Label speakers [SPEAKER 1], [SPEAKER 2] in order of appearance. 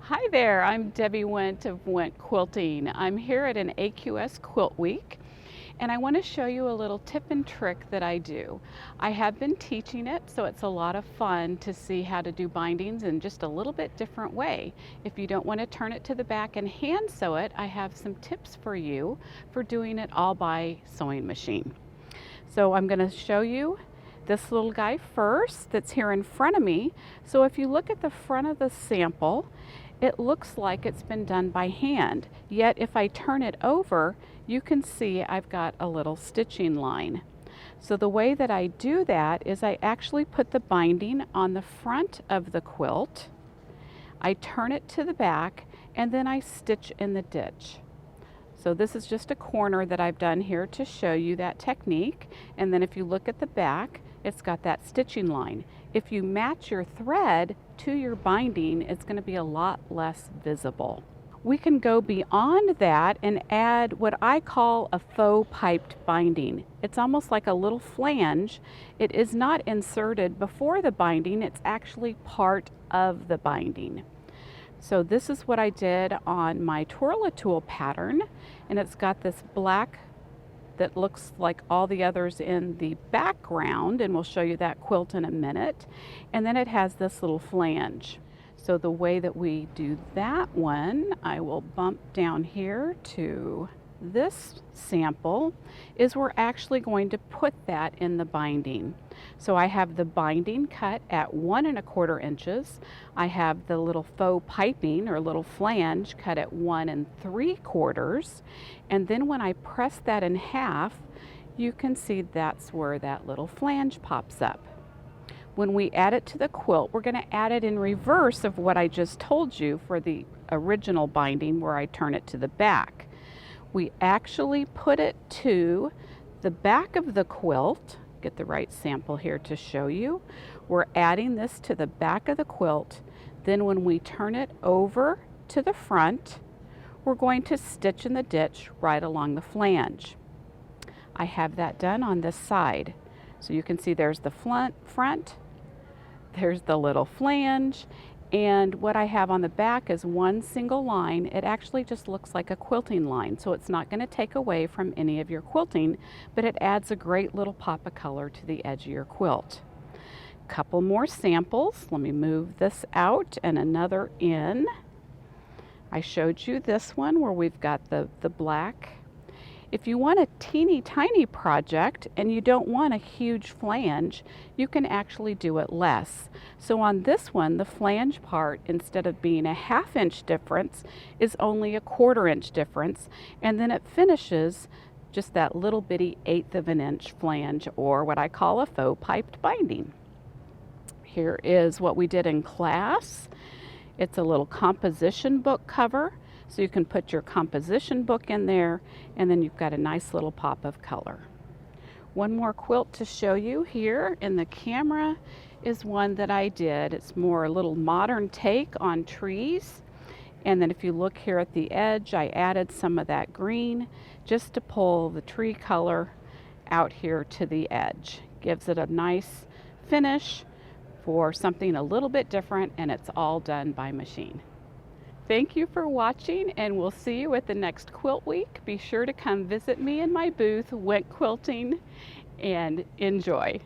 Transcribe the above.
[SPEAKER 1] Hi there, I'm Debbie Wendt of Wendt Quilting. I'm here at an AQS Quilt Week and I want to show you a little tip and trick that I do. I have been teaching it, so it's a lot of fun to see how to do bindings in just a little bit different way. If you don't want to turn it to the back and hand sew it, I have some tips for you for doing it all by sewing machine. So I'm going to show you this little guy first that's here in front of me. So if you look at the front of the sample, it looks like it's been done by hand. Yet if I turn it over, you can see I've got a little stitching line. So the way that I do that is I actually put the binding on the front of the quilt, I turn it to the back, and then I stitch in the ditch. So this is just a corner that I've done here to show you that technique. And then if you look at the back, it's got that stitching line. If you match your thread to your binding, it's going to be a lot less visible. We can go beyond that and add what I call a faux piped binding. It's almost like a little flange. It is not inserted before the binding, it's actually part of the binding. So this is what I did on my Twirl-A-Tool pattern, and it's got this black that looks like all the others in the background, and we'll show you that quilt in a minute. And then it has this little flange. So the way that we do that one, I will bump down here to this sample, is we're actually going to put that in the binding. So I have the binding cut at 1 1/4 inches. I have the little faux piping or little flange cut at 1 3/4. And then when I press that in half, you can see that's where that little flange pops up. When we add it to the quilt, we're going to add it in reverse of what I just told you for the original binding where I turn it to the back. We actually put it to the back of the quilt. Get the right sample here to show you. We're adding this to the back of the quilt. Then when we turn it over to the front, we're going to stitch in the ditch right along the flange. I have that done on this side. So you can see there's the front, there's the little flange, and what I have on the back is one single line. It actually just looks like a quilting line, so it's not going to take away from any of your quilting, but it adds a great little pop of color to the edge of your quilt. Couple more samples. Let me move this out and another in. I showed you this one where we've got the black. If you want a teeny tiny project and you don't want a huge flange, you can actually do it less. So on this one, the flange part, instead of being a 1/2 inch difference, is only a 1/4 inch difference, and then it finishes just that little bitty 1/8 of an inch flange, or what I call a faux piped binding. Here is what we did in class. It's a little composition book cover. So you can put your composition book in there, and then you've got a nice little pop of color. One more quilt to show you here in the camera is one that I did. It's more a little modern take on trees. And then if you look here at the edge, I added some of that green just to pull the tree color out here to the edge. Gives it a nice finish for something a little bit different, and it's all done by machine. Thank you for watching, and we'll see you at the next Quilt Week. Be sure to come visit me in my booth, Wendt Quilting, and enjoy.